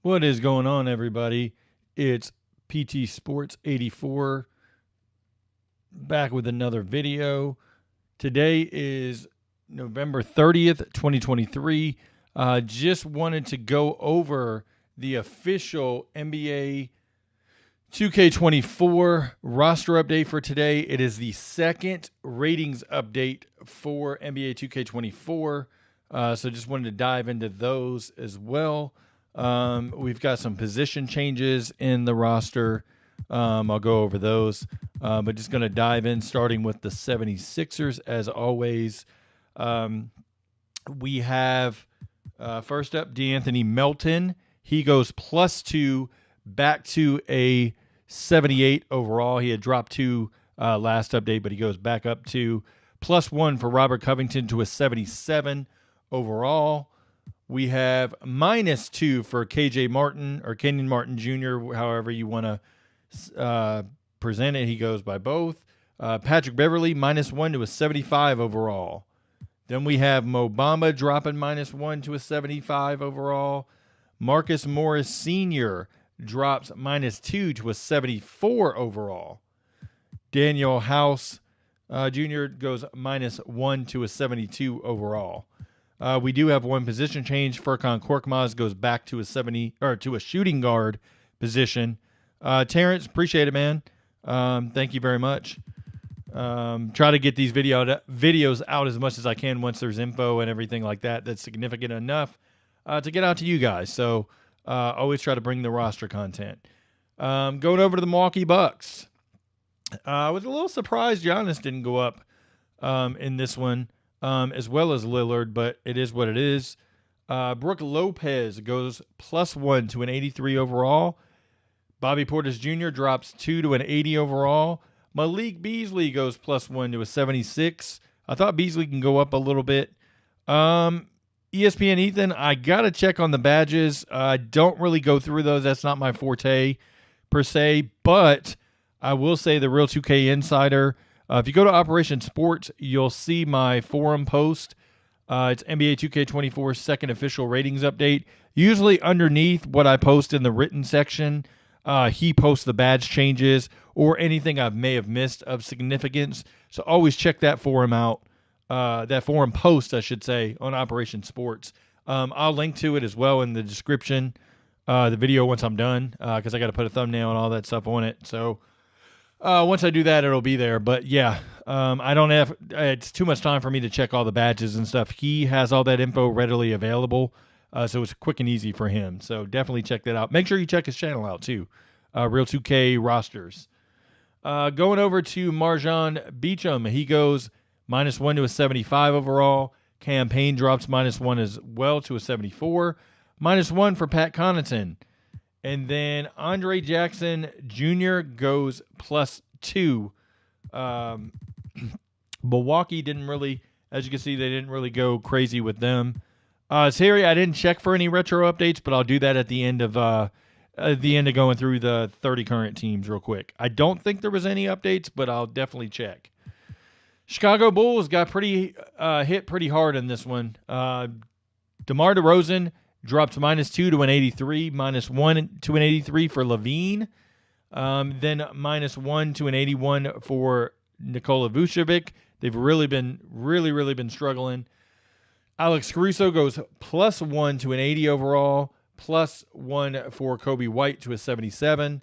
What is going on, everybody? It's PT Sports 84 back with another video. Today is November 30th, 2023. Just wanted to go over the official NBA 2K24 roster update for today. It is the second ratings update for NBA 2K24. So just wanted to dive into those as well. We've got some position changes in the roster. I'll go over those. But just going to dive in, starting with the 76ers, as always. We have, first up, DeAnthony Melton. He goes +2 back to a 78 overall. He had dropped 2 last update, but he goes back up to +1 for Robert Covington to a 77 overall. We have -2 for KJ Martin, or Kenyon Martin Jr., however you want to present it. He goes by both. Patrick Beverley, -1 to a 75 overall. Then we have Mo Bamba dropping -1 to a 75 overall. Marcus Morris Sr. drops -2 to a 74 overall. Daniel House Jr. goes -1 to a 72 overall. We do have one position change. Furkan Korkmaz goes back to a shooting guard position. Terrence, appreciate it, man. Thank you very much. Try to get these videos out as much as I can once there's info and everything like that that's significant enough to get out to you guys. So always try to bring the roster content. Going over to the Milwaukee Bucks. I was a little surprised Giannis didn't go up in this one. As well as Lillard, but it is what it is. Brook Lopez goes +1 to an 83 overall. Bobby Portis Jr. drops 2 to an 80 overall. Malik Beasley goes +1 to a 76. I thought Beasley can go up a little bit. ESPN Ethan, I got to check on the badges. I don't really go through those. That's not my forte per se, but I will say the Real 2K Insider. If you go to Operation Sports, you'll see my forum post. It's NBA 2K24 second official ratings update. Usually underneath what I post in the written section, he posts the badge changes or anything I may have missed of significance. So always check that forum out, that forum post, I should say, on Operation Sports. I'll link to it as well in the description, the video once I'm done, because I got to put a thumbnail and all that stuff on it. So once I do that, it'll be there. But yeah, I don't have, it's too much time for me to check all the badges and stuff. He has all that info readily available. So it's quick and easy for him. So definitely check that out. Make sure you check his channel out too. Real 2K rosters. Going over to Marjan Beecham. He goes -1 to a 75 overall. Campaign drops -1 as well to a 74. -1 for Pat Connaughton. And then Andre Jackson Jr. goes +2. Milwaukee didn't really, as you can see, they didn't really go crazy with them. Siri, I didn't check for any retro updates, but I'll do that at the end of going through the 30 current teams real quick. I don't think there was any updates, but I'll definitely check. Chicago Bulls got hit pretty hard in this one. DeMar DeRozan dropped -2 to an 83, -1 to an 83 for Levine. Then -1 to an 81 for Nikola Vucevic. They've really been struggling. Alex Caruso goes +1 to an 80 overall, +1 for Kobe White to a 77.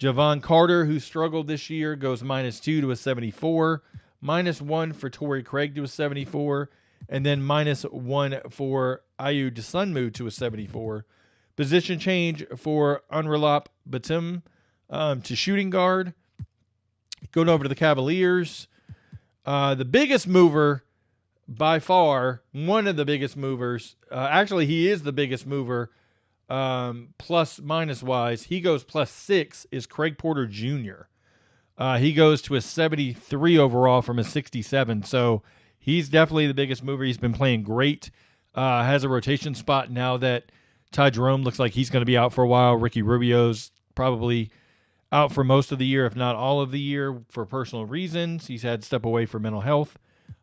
Javon Carter, who struggled this year, goes -2 to a 74, -1 for Torrey Craig to a 74, and then -1 for Ayu Dosunmu to a 74. Position change for Unrelap Batum to shooting guard. Going over to the Cavaliers. The biggest mover by far, one of the biggest movers, actually he is the biggest mover plus-minus wise. He goes +6 is Craig Porter Jr. He goes to a 73 overall from a 67. So he's definitely the biggest mover. He's been playing great. Has a rotation spot now that Ty Jerome looks like he's going to be out for a while. Ricky Rubio's probably out for most of the year, if not all of the year, for personal reasons. He's had to step away for mental health.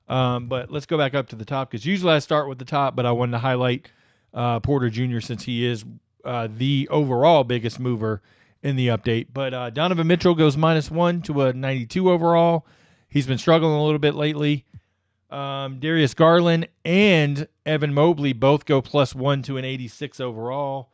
But let's go back up to the top, because usually I start with the top, but I wanted to highlight Porter Jr. since he is the overall biggest mover in the update. But Donovan Mitchell goes -1 to a 92 overall. He's been struggling a little bit lately. Darius Garland and Evan Mobley both go +1 to an 86 overall.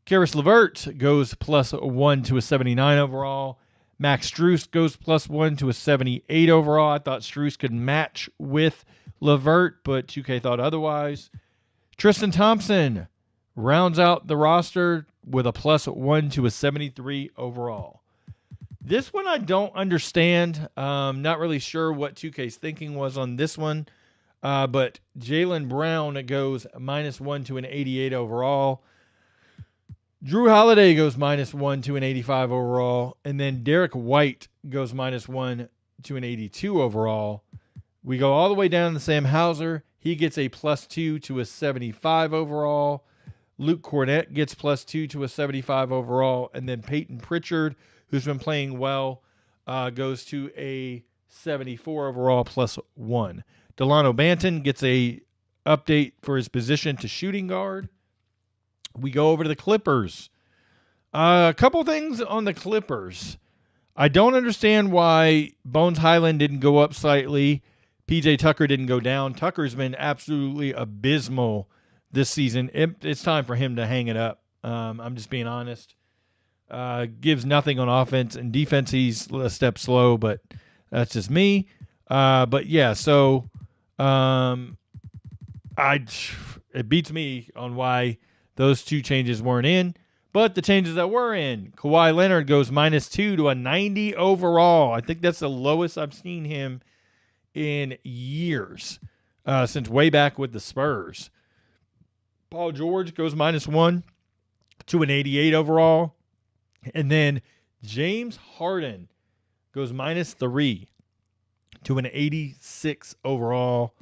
Karis LeVert goes +1 to a 79 overall. Max Strus goes +1 to a 78 overall. I thought Strus could match with LeVert, but 2K thought otherwise. Tristan Thompson rounds out the roster with a +1 to a 73 overall. This one I don't understand. Not really sure what 2K's thinking was on this one. But Jaylen Brown goes -1 to an 88 overall. Drew Holiday goes -1 to an 85 overall. And then Derek White goes -1 to an 82 overall. We go all the way down to Sam Hauser. He gets a +2 to a 75 overall. Luke Cornett gets +2 to a 75 overall. And then Peyton Pritchard, who's been playing well, goes to a 74 overall +1. Delano Banton gets a update for his position to shooting guard. We go over to the Clippers. A couple things on the Clippers. I don't understand why Bones Highland didn't go up slightly. PJ Tucker didn't go down. Tucker's been absolutely abysmal this season. It's time for him to hang it up. I'm just being honest. Gives nothing on offense and defense. He's a step slow, but that's just me. But yeah, so it beats me on why those two changes weren't in. But the changes that were in, Kawhi Leonard goes -2 to a 90 overall. I think that's the lowest I've seen him in years, since way back with the Spurs. Paul George goes -1 to an 88 overall. And then James Harden goes -3 to an 86 overall.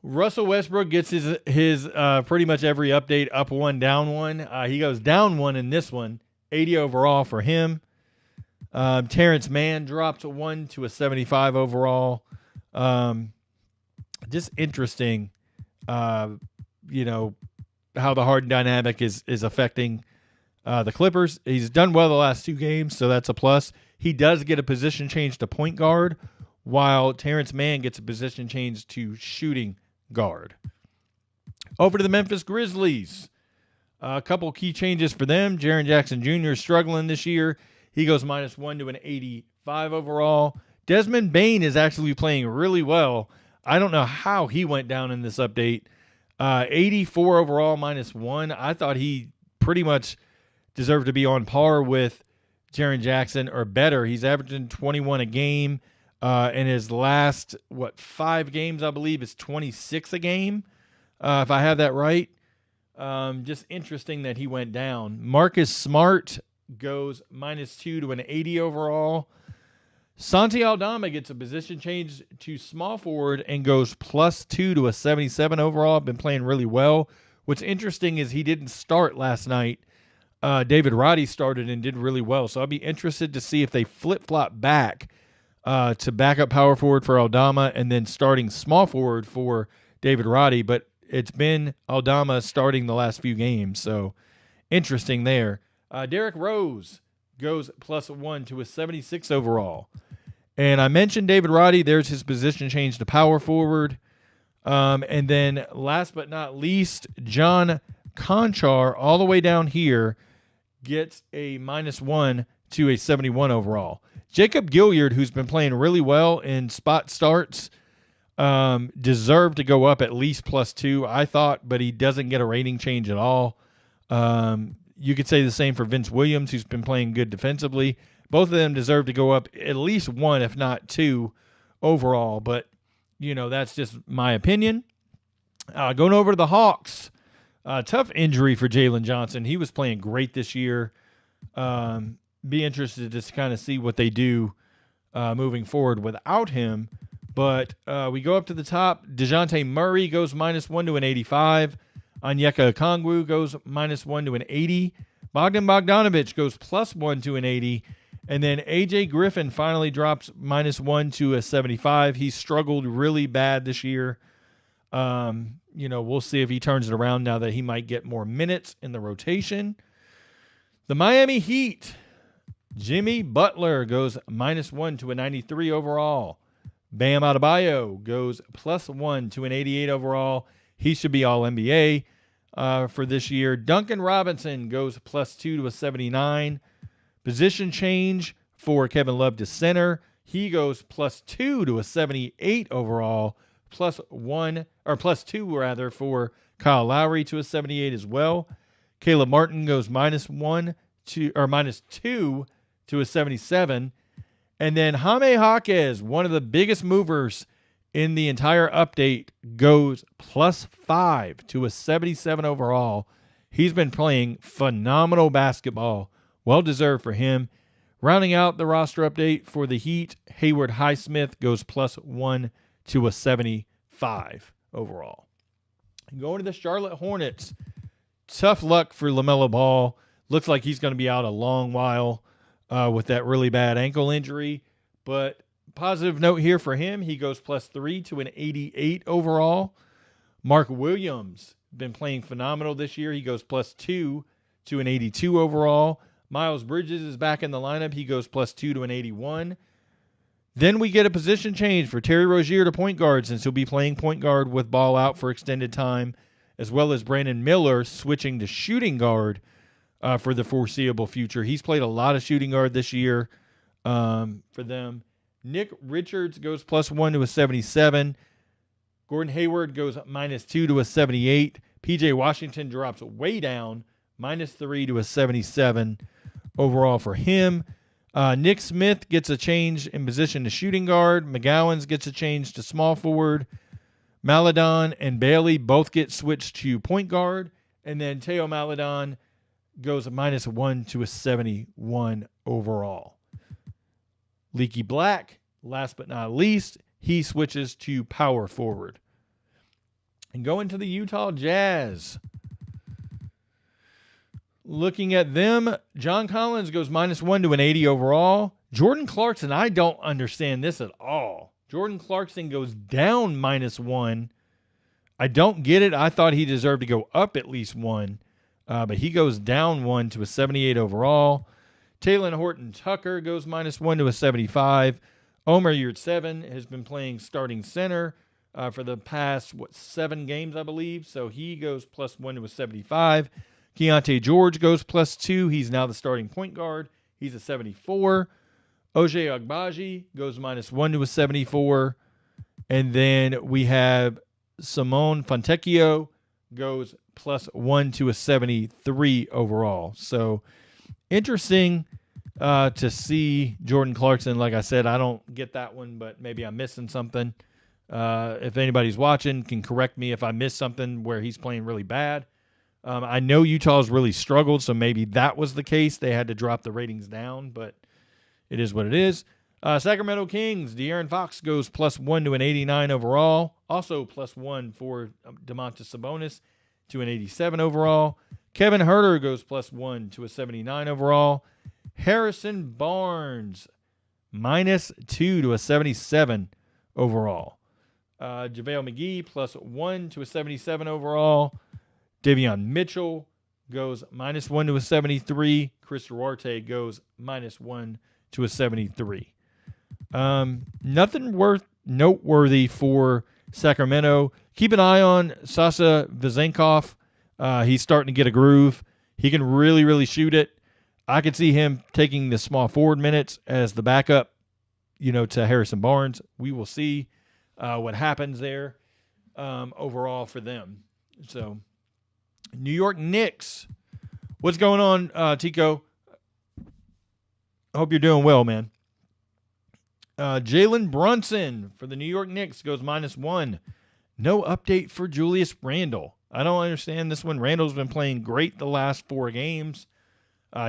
Russell Westbrook gets his pretty much every update up 1, down 1. He goes down 1 in this one, 80 overall for him. Terrence Mann dropped 1 to a 75 overall. Just interesting, how the Harden dynamic is affecting the Clippers. He's done well the last 2 games, so that's a plus. He does get a position change to point guard, while Terrence Mann gets a position change to shooting guard. Over to the Memphis Grizzlies. A couple key changes for them. Jaren Jackson Jr. is struggling this year. He goes -1 to an 85 overall. Desmond Bane is actually playing really well. I don't know how he went down in this update. 84 overall -1. I thought he pretty much deserved to be on par with Jaren Jackson or better. He's averaging 21 a game. In his last, 5 games, I believe, is 26 a game, if I have that right. Just interesting that he went down. Marcus Smart goes -2 to an 80 overall. Santi Aldama gets a position change to small forward and goes +2 to a 77 overall. Been playing really well. What's interesting is he didn't start last night. David Roddy started and did really well. So I'll be interested to see if they flip-flop back to backup power forward for Aldama and then starting small forward for David Roddy. But it's been Aldama starting the last few games. So interesting there. Derrick Rose goes +1 to a 76 overall. And I mentioned David Roddy. There's his position change to power forward. And then last but not least, John Conchar, all the way down here, gets a -1 to a 71 overall. Jacob Gilyard, who's been playing really well in spot starts, deserved to go up at least +2, I thought, but he doesn't get a rating change at all. You could say the same for Vince Williams, who's been playing good defensively. Both of them deserve to go up at least 1, if not 2, overall. But, that's just my opinion. Going over to the Hawks. Tough injury for Jalen Johnson. He was playing great this year. Be interested to kind of see what they do moving forward without him. But we go up to the top. DeJounte Murray goes -1 to an 85. Onyeka Okongwu goes -1 to an 80. Bogdan Bogdanović goes +1 to an 80. And then A.J. Griffin finally drops -1 to a 75. He struggled really bad this year. We'll see if he turns it around now that he might get more minutes in the rotation. The Miami Heat, Jimmy Butler goes -1 to a 93 overall. Bam Adebayo goes +1 to an 88 overall. He should be all NBA for this year. Duncan Robinson goes +2 to a 79. Position change for Kevin Love to center. He goes +2 to a 78 overall. +2 for Kyle Lowry to a 78 as well. Caleb Martin goes -2 to a 77. And then Jaime Jaquez, one of the biggest movers in the entire update, goes +5 to a 77 overall. He's been playing phenomenal basketball. Well deserved for him. Rounding out the roster update for the Heat, Hayward Highsmith goes +1 to a 75 overall. Going to the Charlotte Hornets. Tough luck for LaMelo Ball. Looks like he's going to be out a long while with that really bad ankle injury. But positive note here for him, he goes +3 to an 88 overall. Mark Williams, been playing phenomenal this year. He goes +2 to an 82 overall. Miles Bridges is back in the lineup. He goes +2 to an 81. Then we get a position change for Terry Rozier to point guard, since he'll be playing point guard with Ball out for extended time, as well as Brandon Miller switching to shooting guard for the foreseeable future. He's played a lot of shooting guard this year for them. Nick Richards goes +1 to a 77. Gordon Hayward goes -2 to a 78. PJ Washington drops way down, -3 to a 77 overall for him. Nick Smith gets a change in position to shooting guard. McGowan's gets a change to small forward. Maladon and Bailey both get switched to point guard. And then Teo Maladon goes -1 to a 71 overall. Leaky Black, last but not least, he switches to power forward. And going to the Utah Jazz. Looking at them, John Collins goes -1 to an 80 overall. Jordan Clarkson, I don't understand this at all. Jordan Clarkson goes down -1. I don't get it. I thought he deserved to go up at least 1. But he goes down 1 to a 78 overall. Talen Horton-Tucker goes -1 to a 75. Omer Yurtseven has been playing starting center for the past, 7 games, I believe. So he goes +1 to a 75. Keontae George goes +2. He's now the starting point guard. He's a 74. Oj Agbaji goes -1 to a 74. And then we have Simone Fontecchio goes +1 to a 73 overall. So interesting to see Jordan Clarkson. Like I said, I don't get that one, but maybe I'm missing something. If anybody's watching, can correct me if I missed something where he's playing really bad. I know Utah's really struggled, so maybe that was the case. They had to drop the ratings down, but it is what it is. Sacramento Kings, De'Aaron Fox goes +1 to an 89 overall. Also +1 for Domantas Sabonis to an 87 overall. Kevin Huerter goes +1 to a 79 overall. Harrison Barnes, -2 to a 77 overall. JaVale McGee, +1 to a 77 overall. Davion Mitchell goes -1 to a 73. Chris Duarte goes -1 to a 73. Nothing noteworthy for Sacramento. Keep an eye on Sasa Vezenkov. He's starting to get a groove. He can really, really shoot it. I could see him taking the small forward minutes as the backup, to Harrison Barnes. We will see what happens there overall for them. So, New York Knicks. What's going on, Tico? I hope you're doing well, man. Jalen Brunson for the New York Knicks goes -1. No update for Julius Randle. I don't understand this one. Randle's been playing great the last 4 games.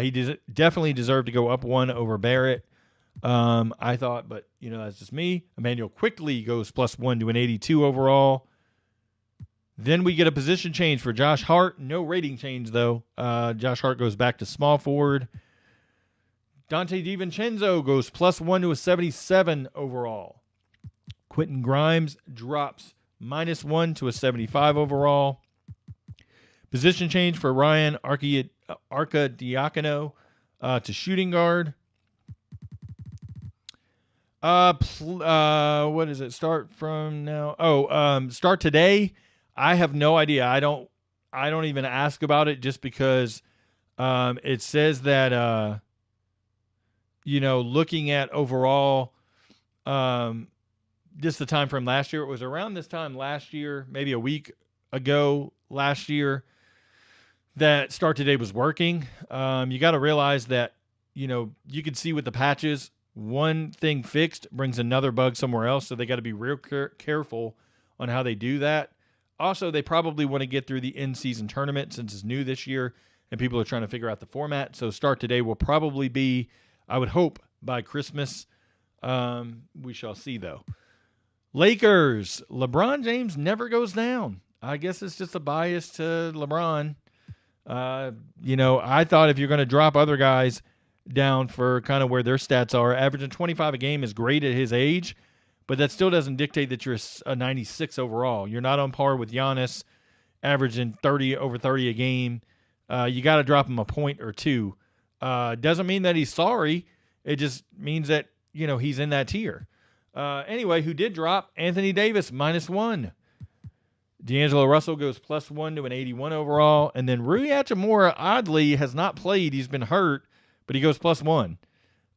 He definitely deserved to go up 1 over Barrett. I thought, but, that's just me. Emmanuel Quickley goes +1 to an 82 overall. Then we get a position change for Josh Hart. No rating change, though. Josh Hart goes back to small forward. Dante DiVincenzo goes +1 to a 77 overall. Quentin Grimes drops -1 to a 75 overall. Position change for Ryan Arcidiacono to shooting guard. What does it start from now? Start today. I have no idea. I don't even ask about it just because it says that looking at overall just the time from last year, it was around this time last year, maybe a week ago last year, that start today was working. You got to realize that you can see with the patches, one thing fixed brings another bug somewhere else, so they got to be real careful on how they do that. Also, they probably want to get through the in-season tournament since it's new this year and people are trying to figure out the format. So start today will probably be, I would hope, by Christmas. We shall see, though. Lakers. LeBron James never goes down. I guess it's just a bias to LeBron. I thought if you're going to drop other guys down for kind of where their stats are, averaging 25 a game is great at his age, but that still doesn't dictate that you're a 96 overall. You're not on par with Giannis averaging over 30 a game. You got to drop him a point or two. Doesn't mean that he's sorry. It just means that, he's in that tier. Anyway, who did drop? Anthony Davis, -1. D'Angelo Russell goes +1 to an 81 overall. And then Rui Hachimura, oddly, has not played. He's been hurt, but he goes +1.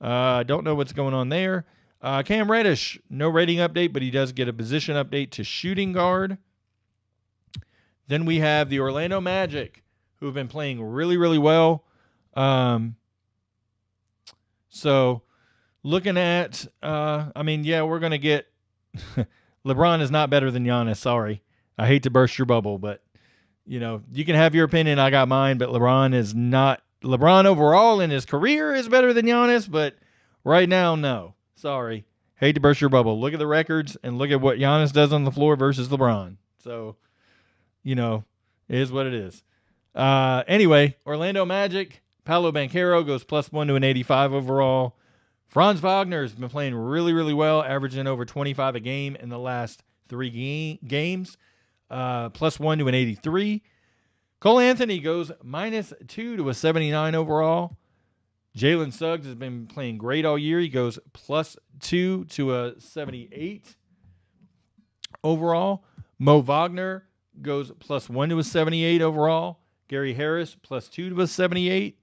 Don't know what's going on there. Cam Reddish, no rating update, but he does get a position update to shooting guard. Then we have the Orlando Magic, who have been playing really, really well. So looking at, we're going to get LeBron is not better than Giannis. Sorry. I hate to burst your bubble, but, you can have your opinion. I got mine, but LeBron is not. LeBron overall in his career is better than Giannis, but right now, no. Sorry. Hate to burst your bubble. Look at the records and look at what Giannis does on the floor versus LeBron. So, it is what it is. Anyway, Orlando Magic, Paolo Banchero goes +1 to an 85 overall. Franz Wagner has been playing really, really well, averaging over 25 a game in the last 3 games. +1 to an 83. Cole Anthony goes -2 to a 79 overall. Jalen Suggs has been playing great all year. He goes +2 to a 78 overall. Mo Wagner goes +1 to a 78 overall. Gary Harris +2 to a 78.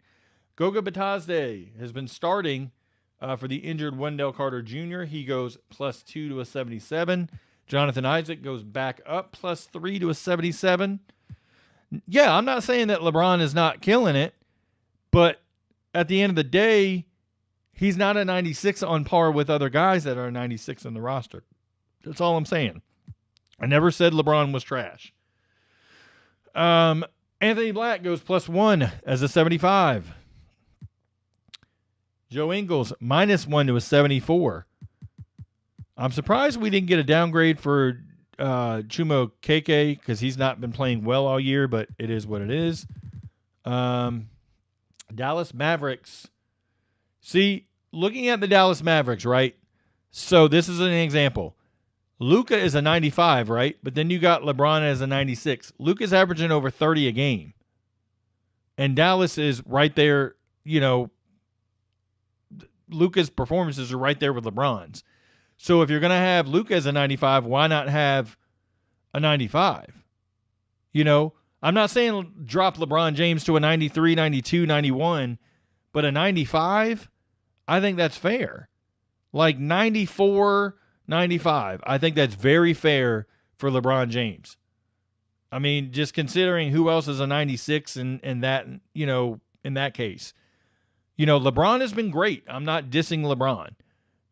Goga Bitadze has been starting for the injured Wendell Carter Jr. He goes +2 to a 77. Jonathan Isaac goes back up +3 to a 77. Yeah, I'm not saying that LeBron is not killing it, but at the end of the day, he's not a 96 on par with other guys that are 96 on the roster. That's all I'm saying. I never said LeBron was trash. Anthony Black goes +1 as a 75. Joe Ingles -1 to a 74. I'm surprised we didn't get a downgrade for Chuma Keke because he's not been playing well all year, but it is what it is. Dallas Mavericks. See, looking at the Dallas Mavericks, right? So this is an example. Luka is a 95, right? But then you got LeBron as a 96. Luka's averaging over 30 a game. And Dallas is right there, Luka's performances are right there with LeBron's. So if you're going to have Luka as a 95, why not have a 95? I'm not saying drop LeBron James to a 93, 92, 91, but a 95, I think that's fair. Like 94, 95, I think that's very fair for LeBron James. I mean, just considering who else is a 96 in that, in that case. LeBron has been great. I'm not dissing LeBron.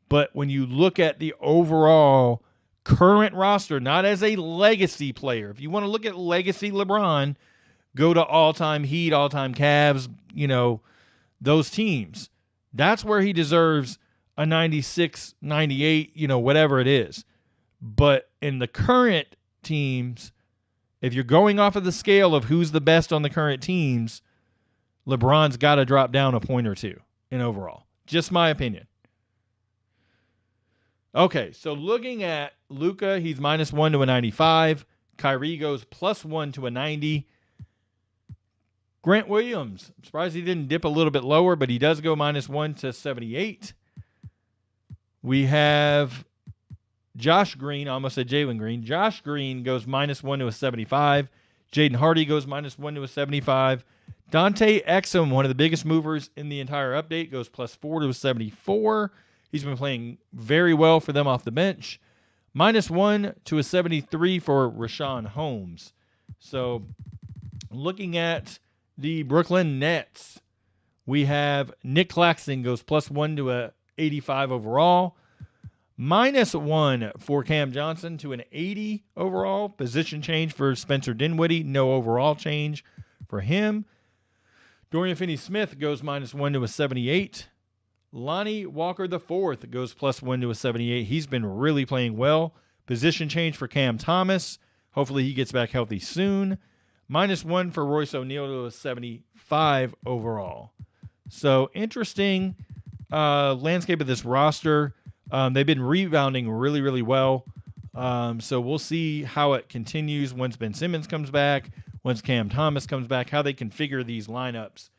But when you look at the overall current roster, not as a legacy player, if you want to look at legacy LeBron, go to all-time Heat, all-time Cavs, those teams. That's where he deserves a 96, 98, whatever it is. But in the current teams, if you're going off of the scale of who's the best on the current teams, LeBron's got to drop down a point or two in overall. Just my opinion. Okay, so looking at Luka, he's -1 to a 95. Kyrie goes +1 to a 90. Grant Williams, I'm surprised he didn't dip a little bit lower, but he does go -1 to 78. We have Josh Green, I almost said Jalen Green. Josh Green goes -1 to a 75. Jaden Hardy goes -1 to a 75. Dante Exum, one of the biggest movers in the entire update, goes +4 to a 74. He's been playing very well for them off the bench. -1 to a 73 for Rashawn Holmes. So looking at the Brooklyn Nets, we have Nick Claxton goes +1 to a 85 overall. -1 for Cam Johnson to an 80 overall. Position change for Spencer Dinwiddie. No overall change for him. Dorian Finney-Smith goes -1 to a 78. Lonnie Walker IV goes +1 to a 78. He's been really playing well. Position change for Cam Thomas. Hopefully he gets back healthy soon. -1 for Royce O'Neal to a 75 overall. So interesting landscape of this roster. They've been rebounding really, really well. So we'll see how it continues once Ben Simmons comes back, once Cam Thomas comes back, how they configure these lineups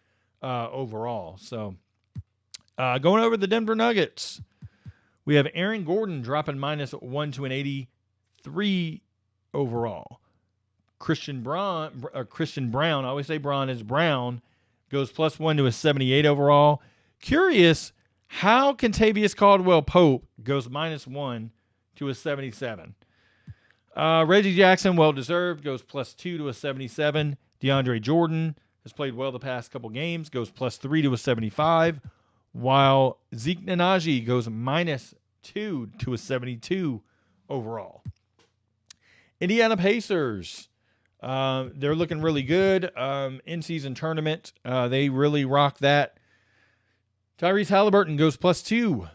overall. So going over the Denver Nuggets, we have Aaron Gordon dropping -1 to an 83 overall. Christian Brown, I always say Braun is Brown, goes +1 to a 78 overall. Curious how Kentavious Caldwell-Pope goes -1 to a 77. Reggie Jackson, well-deserved, goes +2 to a 77. DeAndre Jordan has played well the past couple games, goes +3 to a 75, while Zeke Nnaji goes -2 to a 72 overall. Indiana Pacers, they're looking really good. In-season tournament, they really rock that. Tyrese Halliburton goes +2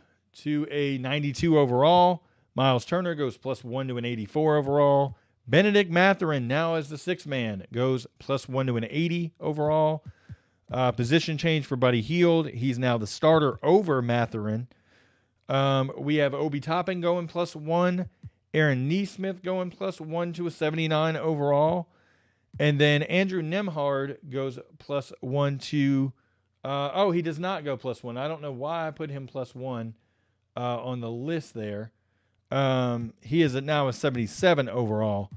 to a 92 overall. Miles Turner goes +1 to an 84 overall. Benedict Mathurin, now as the sixth man, goes +1 to an 80 overall. Position change for Buddy Hield. He's now the starter over Mathurin. We have Obi Toppin going +1. Aaron Nesmith going +1 to a 79 overall. And then Andrew Nembhard goes +1 to... he does not go +1. I don't know why I put him +1 on the list there. He is now a 77 overall.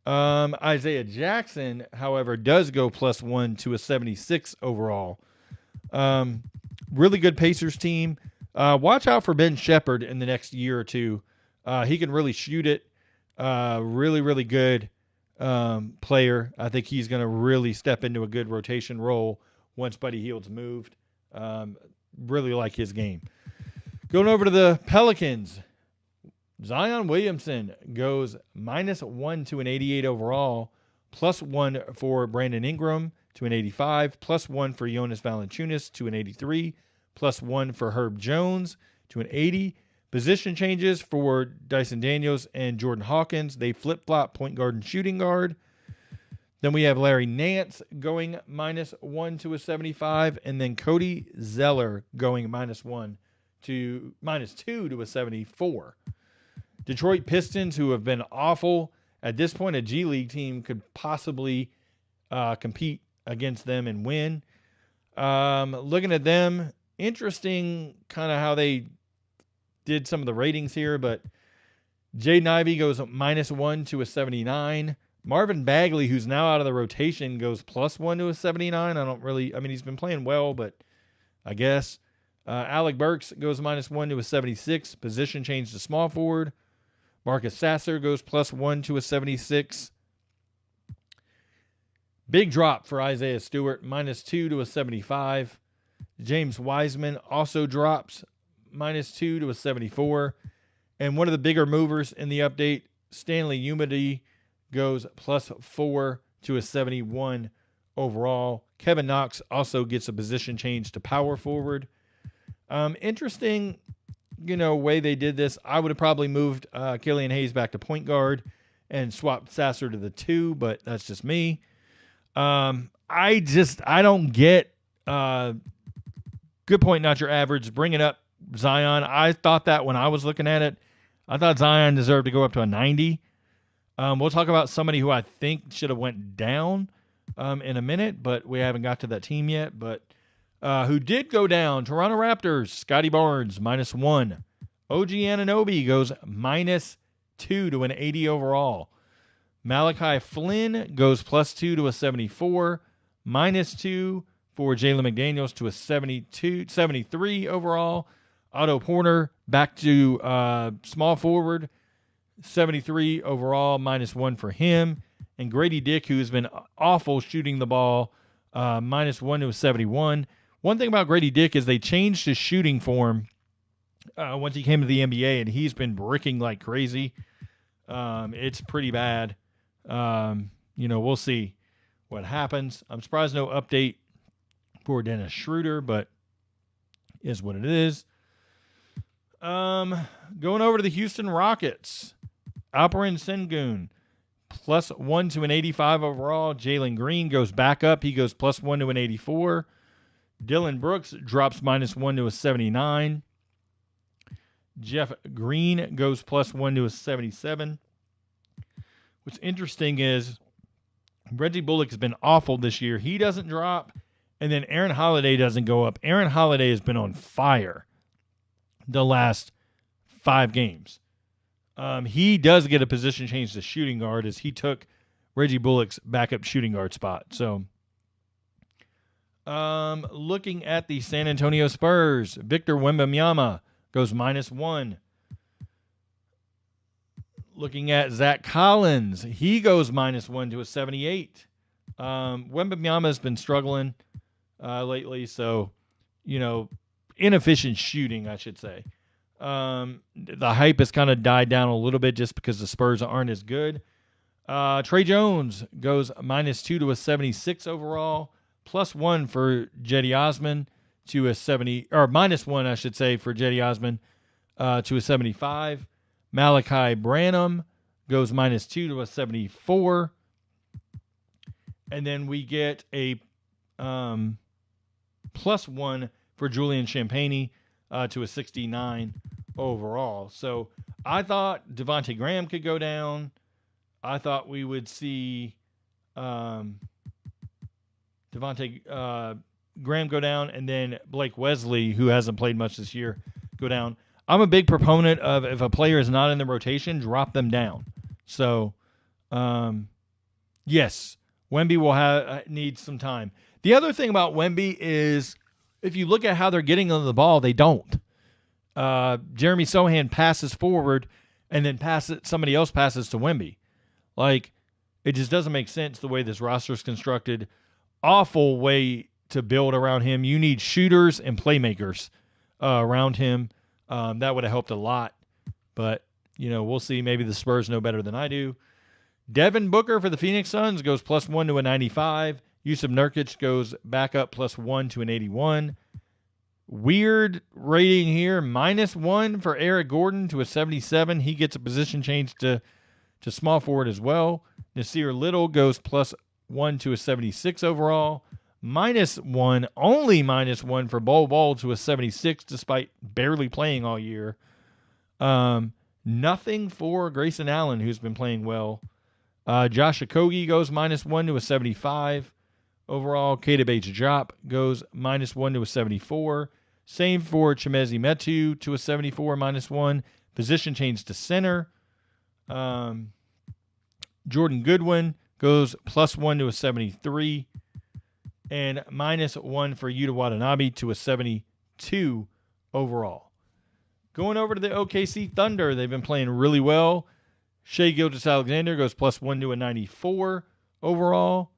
Isaiah Jackson, however, does go +1 to a 76 overall. Really good Pacers team. Watch out for Ben Shepherd in the next year or two. He can really shoot it. Really, really good player. I think he's going to really step into a good rotation role once Buddy Hield's moved. Really like his game. Going over to the Pelicans, Zion Williamson goes -1 to an 88 overall, +1 for Brandon Ingram to an 85, +1 for Jonas Valanciunas to an 83, +1 for Herb Jones to an 80. Position changes for Dyson Daniels and Jordan Hawkins. They flip-flop point guard and shooting guard. Then we have Larry Nance going -1 to a 75, and then Cody Zeller going -2 to a 74. Detroit Pistons, who have been awful. At this point, a G League team could possibly compete against them and win. Looking at them, interesting kind of how they did some of the ratings here, but Jaden Ivey goes -1 to a 79. Marvin Bagley, who's now out of the rotation, goes +1 to a 79. He's been playing well, but I guess. Alec Burks goes -1 to a 76. Position change to small forward. Marcus Sasser goes +1 to a 76. Big drop for Isaiah Stewart, -2 to a 75. James Wiseman also drops -2 to a 74. And one of the bigger movers in the update, Stanley Umedy, goes +4 to a 71 overall. Kevin Knox also gets a position change to power forward. Interesting, way they did this. I would have probably moved Killian Hayes back to point guard and swapped Sasser to the 2, but that's just me. I don't get good point, not your average. Bringing up Zion. I thought that when I was looking at it. I thought Zion deserved to go up to a 90. We'll talk about somebody who I think should have went down in a minute, but we haven't got to that team yet. But who did go down? Toronto Raptors, Scotty Barnes, -1. OG Anunoby goes -2 to an 80 overall. Malachi Flynn goes +2 to a 74. -2 for Jalen McDaniels to a 73 overall. Otto Porter back to small forward, 73 overall, -1 for him. And Grady Dick, who has been awful shooting the ball, -1 to a 71. One thing about Grady Dick is they changed his shooting form once he came to the NBA, and he's been bricking like crazy. It's pretty bad. We'll see what happens. I'm surprised no update for Dennis Schroeder, but is what it is. Going over to the Houston Rockets, Alperen Sengun, +1 to an 85 overall. Jalen Green goes back up. He goes +1 to an 84. Dylan Brooks drops -1 to a 79. Jeff Green goes +1 to a 77. What's interesting is Reggie Bullock has been awful this year. He doesn't drop, and then Aaron Holiday doesn't go up. Aaron Holiday has been on fire the last 5 games. He does get a position change to shooting guard as he took Reggie Bullock's backup shooting guard spot. So, looking at the San Antonio Spurs, Victor Wembanyama goes -1. Looking at Zach Collins, he goes -1 to a 78. Wembanyama has been struggling lately, so, inefficient shooting, I should say. The hype has kind of died down a little bit just because the Spurs aren't as good. Trey Jones goes -2 to a 76 overall, +1 for Cedi Osman to a 70, or -1, I should say, for Cedi Osman to a 75. Malachi Branham goes -2 to a 74. And then we get a +1 for Julian Champagnie to a 69 overall. So I thought Devontae Graham could go down. I thought we would see Devontae Graham go down, and then Blake Wesley, who hasn't played much this year, go down. I'm a big proponent of if a player is not in the rotation, drop them down. So, yes, Wemby will need some time. The other thing about Wemby is if you look at how they're getting on the ball, they don't. Jeremy Sohan passes forward and then somebody else passes to Wemby. Like, it just doesn't make sense the way this roster is constructed. Awful way to build around him. You need shooters and playmakers around him. That would have helped a lot. But, we'll see. Maybe the Spurs know better than I do. Devin Booker for the Phoenix Suns goes +1 to a 95. Yusuf Nurkic goes back up +1 to an 81. Weird rating here. -1 for Eric Gordon to a 77. He gets a position change to small forward as well. Nasir Little goes +1 to a 76 overall. -1, only -1 for Bol Bol to a 76, despite barely playing all year. Nothing for Grayson Allen, who's been playing well. Josh Okogie goes -1 to a 75 overall. Keita Bates-Diop goes -1 to a 74. Same for Chimezie Metu to a 74, -1. Position change to center. Jordan Goodwin goes +1 to a 73. And -1 for Yuta Watanabe to a 72 overall. Going over to the OKC Thunder, they've been playing really well. Shai Gilgeous-Alexander goes +1 to a 94 overall.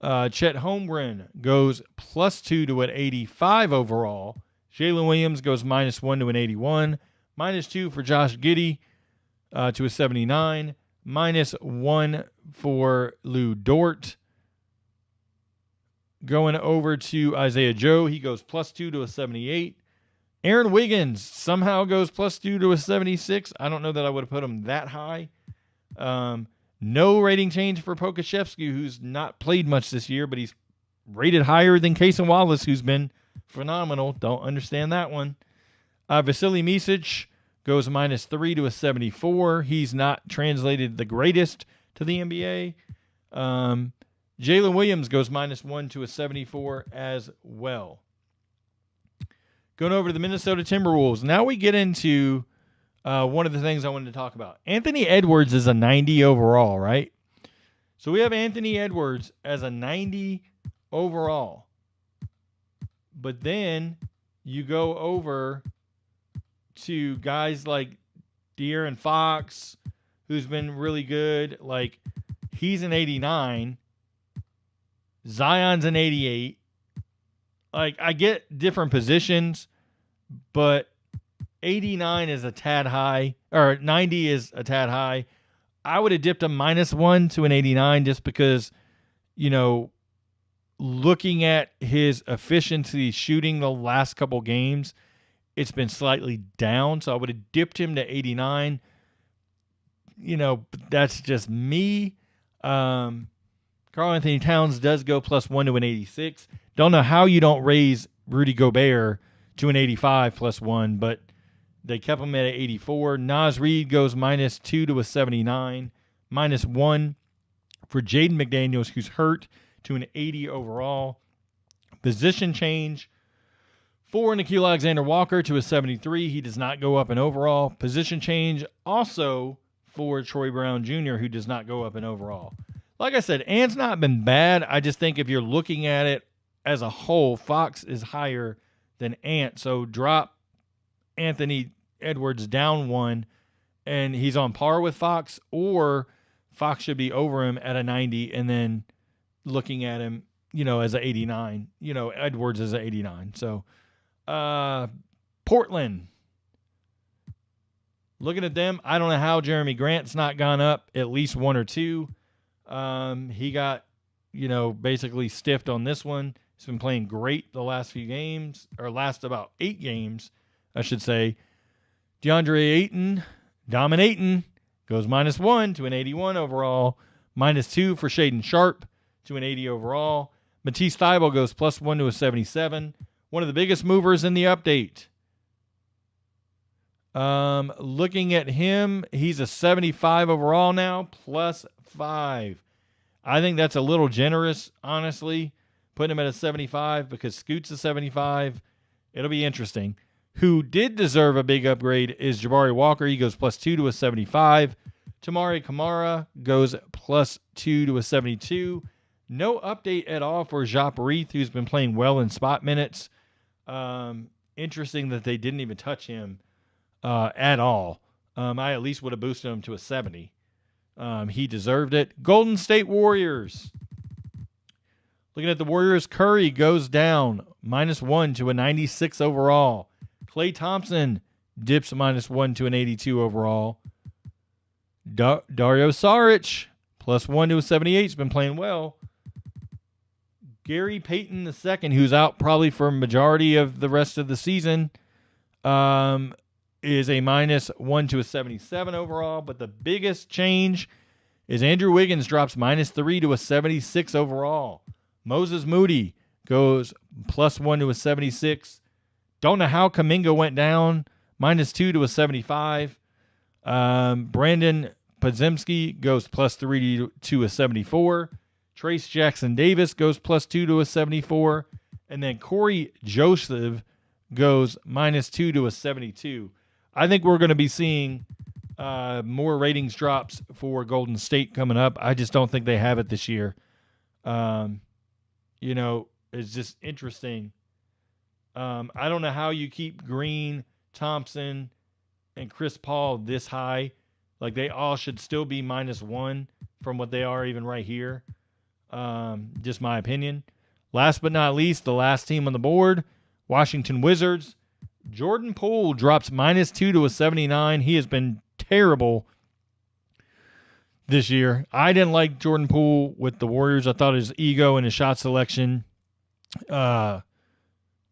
Chet Holmgren goes +2 to an 85 overall. Jalen Williams goes -1 to an 81. -2 for Josh Giddey to a 79. -1 for Lou Dort. Going over to Isaiah Joe, he goes +2 to a 78. Aaron Wiggins somehow goes +2 to a 76. I don't know that I would have put him that high. No rating change for Pokusevski, who's not played much this year, but he's rated higher than Cason Wallace, who's been phenomenal. Don't understand that one. Vasily Micic goes -3 to a 74. He's not translated the greatest to the NBA. Jalen Williams goes -1 to a 74 as well. Going over to the Minnesota Timberwolves. Now we get into one of the things I wanted to talk about. Anthony Edwards is a 90 overall, right? So we have Anthony Edwards as a 90 overall. But then you go over to guys like De'Aaron Fox, who's been really good. Like, he's an 89. Zion's an 88. Like, I get different positions, but 89 is a tad high, or 90 is a tad high. I would have dipped a -1 to an 89 just because, looking at his efficiency shooting the last couple games, it's been slightly down. So I would have dipped him to 89. That's just me. Karl-Anthony Towns does go +1 to an 86. Don't know how you don't raise Rudy Gobert to an 85 +1, but they kept him at an 84. Naz Reid goes -2 to a 79. -1 for Jaden McDaniels, who's hurt, to an 80 overall. Position change for Nickeil Alexander-Walker to a 73. He does not go up in overall. Position change also for Troy Brown Jr., who does not go up in overall. Like I said, Ant's not been bad. I just think if you're looking at it as a whole, Fox is higher than Ant. So drop Anthony Edwards down 1, and he's on par with Fox, or Fox should be over him at a 90, and then looking at him, as a 89. Edwards is a 89. So Portland. Looking at them, I don't know how Jeremy Grant's not gone up at least 1 or 2. He got, basically stiffed on this one. He's been playing great the last few games, or last about 8 games, I should say. DeAndre Ayton, dominating, goes -1 to an 81 overall. -2 for Shaedon Sharpe to an 80 overall. Matisse Thybulle goes +1 to a 77. One of the biggest movers in the update. Looking at him, he's a 75 overall now, +5. I think that's a little generous, honestly, putting him at a 75, because Scoot's a 75. It'll be interesting. Who did deserve a big upgrade is Jabari Walker. He goes +2 to a 75. Tamari Kamara goes +2 to a 72. No update at all for Ja Parith, who's been playing well in spot minutes. Interesting that they didn't even touch him at all. I at least would have boosted him to a 70. He deserved it. Golden State Warriors. Looking at the Warriors, Curry goes down -1 to a 96 overall. Klay Thompson dips -1 to an 82 overall. Dario Saric +1 to a 78. He's been playing well. Gary Payton II, who's out probably for a majority of the rest of the season, is a -1 to a 77 overall. But the biggest change is Andrew Wiggins drops -3 to a 76 overall. Moses Moody goes +1 to a 76. Don't know how Kuminga went down, -2 to a 75. Brandon Podziemski goes +3 to a 74. Trace Jackson Davis goes +2 to a 74. And then Corey Joseph goes -2 to a 72. I think we're going to be seeing more ratings drops for Golden State coming up. I just don't think they have it this year. It's just interesting. I don't know how you keep Green, Thompson, and Chris Paul this high. Like, they all should still be -1 from what they are even right here. Just my opinion. Last but not least, the last team on the board, Washington Wizards. Jordan Poole drops -2 to a 79. He has been terrible this year. I didn't like Jordan Poole with the Warriors. I thought his ego and his shot selection were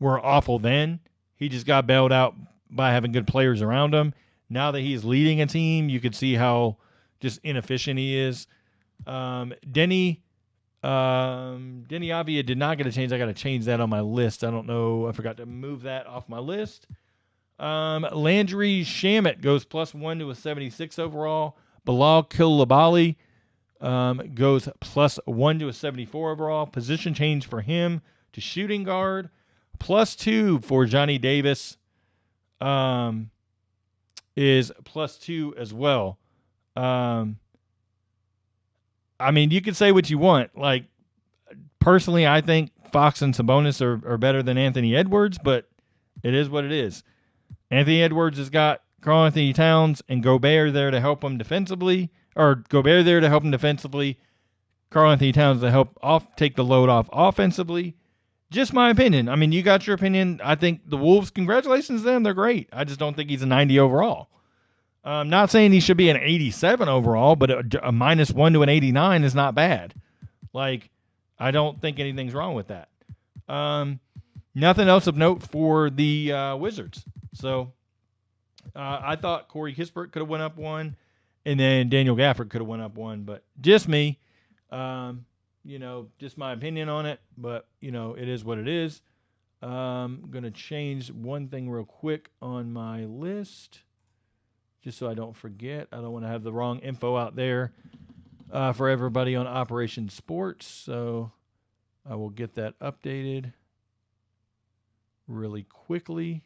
awful then. He just got bailed out by having good players around him. Now that he's leading a team, you can see how just inefficient he is. Denny Avia did not get a change. I got to change that on my list. I don't know. I forgot to move that off my list. Landry Shamet goes +1 to a 76 overall. Bilal Coulibaly goes +1 to a 74 overall. Position change for him to shooting guard. +2 for Johnny Davis is +2 as well. I mean, you can say what you want. Like, personally, I think Fox and Sabonis are better than Anthony Edwards, but it is what it is. Anthony Edwards has got Karl Anthony Towns and Gobert there to help him defensively, or Gobert there to help him defensively. Karl Anthony Towns to help take the load off offensively. Just my opinion. I mean, you got your opinion. I think the Wolves, congratulations to them. They're great. I just don't think he's a 90 overall. I'm not saying he should be an 87 overall, but a -1 to an 89 is not bad. Like, I don't think anything's wrong with that. Nothing else of note for the Wizards. So I thought Corey Kispert could have went up one, and then Daniel Gafford could have went up one, but just me. Just my opinion on it, but, it is what it is. I'm going to change one thing real quick on my list, just so I don't forget. I don't want to have the wrong info out there for everybody on Operation Sports, so I will get that updated really quickly.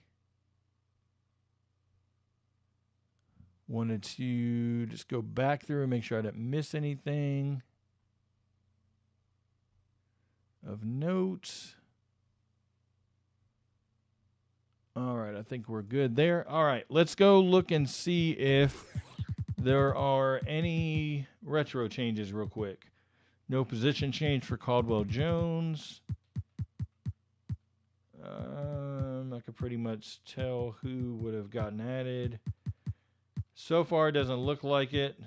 Wanted to just go back through and make sure I didn't miss anything of note. All right, I think we're good there. All right, let's go look and see if there are any retro changes real quick. No position change for Caldwell Jones. I could pretty much tell who would have gotten added. So far, it doesn't look like it.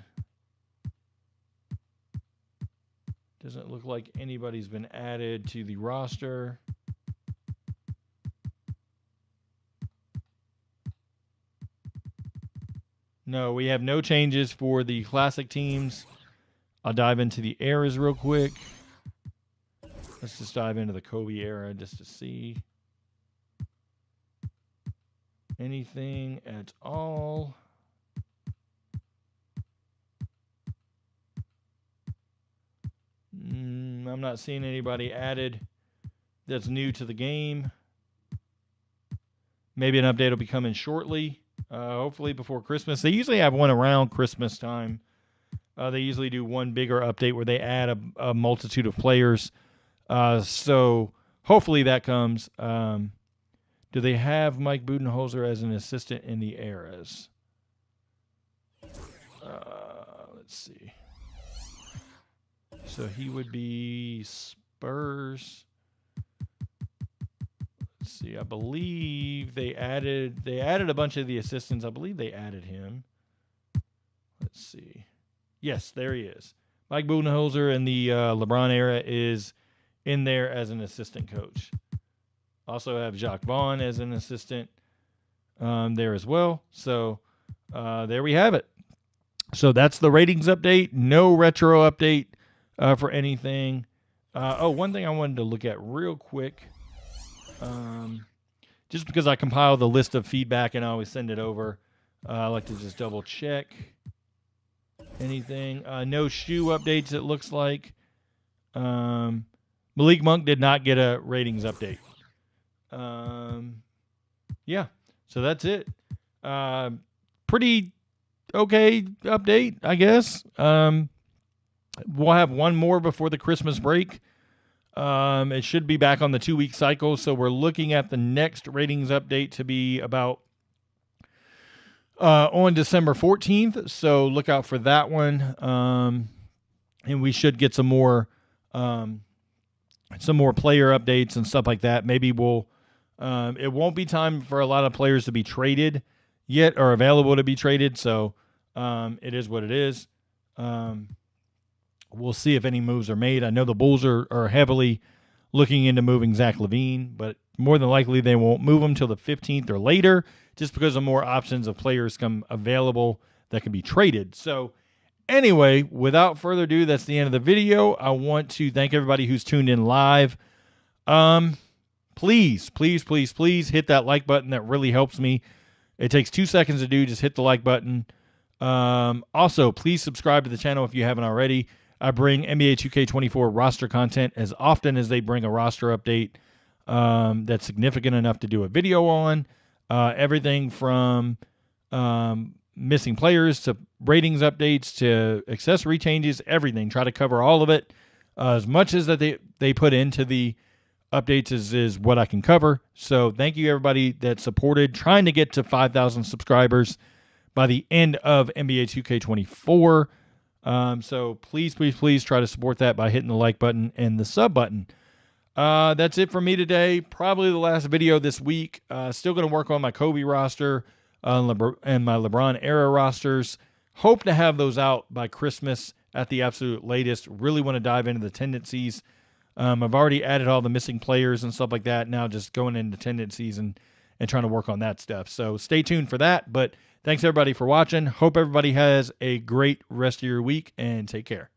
Doesn't look like anybody's been added to the roster. No, we have no changes for the classic teams. I'll dive into the eras real quick. Let's just dive into the Kobe era just to see anything at all. I'm not seeing anybody added that's new to the game. Maybe an update will be coming shortly, hopefully before Christmas. They usually have one around Christmas time. They usually do one bigger update where they add a multitude of players. So hopefully that comes. Do they have Mike Budenholzer as an assistant in the eras? Let's see. So he would be Spurs. Let's see. I believe they added a bunch of the assistants. I believe they added him. Let's see. Yes, there he is. Mike Budenholzer in the LeBron era is in there as an assistant coach. Also have Jacques Vaughn as an assistant there as well. So there we have it. So that's the ratings update. No retro update for anything. One thing I wanted to look at real quick, just because I compile the list of feedback and I always send it over, I like to just double check anything. No shoe updates, it looks like. Malik Monk did not get a ratings update. Yeah, so that's it. Pretty okay update, I guess. We'll have one more before the Christmas break. It should be back on the 2-week cycle, so we're looking at the next ratings update to be about on December 14th, so look out for that one. And we should get some more player updates and stuff like that. Maybe we'll it won't be time for a lot of players to be traded yet or available to be traded, so it is what it is. We'll see if any moves are made. I know the Bulls are heavily looking into moving Zach LaVine, but more than likely they won't move him till the 15th or later, just because of more options of players come available that can be traded. So anyway, without further ado, that's the end of the video. I want to thank everybody who's tuned in live. Please hit that like button. That really helps me It takes 2 seconds to do. Just hit the like button. Also, please subscribe to the channel if you haven't already. I bring NBA 2K24 roster content as often as they bring a roster update that's significant enough to do a video on. Everything from missing players to ratings updates to accessory changes, everything. Try to cover all of it. As much as that they put into the updates is what I can cover. So thank you everybody that supported. Trying to get to 5,000 subscribers by the end of NBA 2K24. So please try to support that by hitting the like button and the sub button. That's it for me today. Probably the last video this week. Still going to work on my Kobe roster and my LeBron era rosters. Hope to have those out by Christmas at the absolute latest. Really want to dive into the tendencies. I've already added all the missing players and stuff like that. Now just going into tendencies and trying to work on that stuff. So stay tuned for that. But thanks everybody for watching. Hope everybody has a great rest of your week and take care.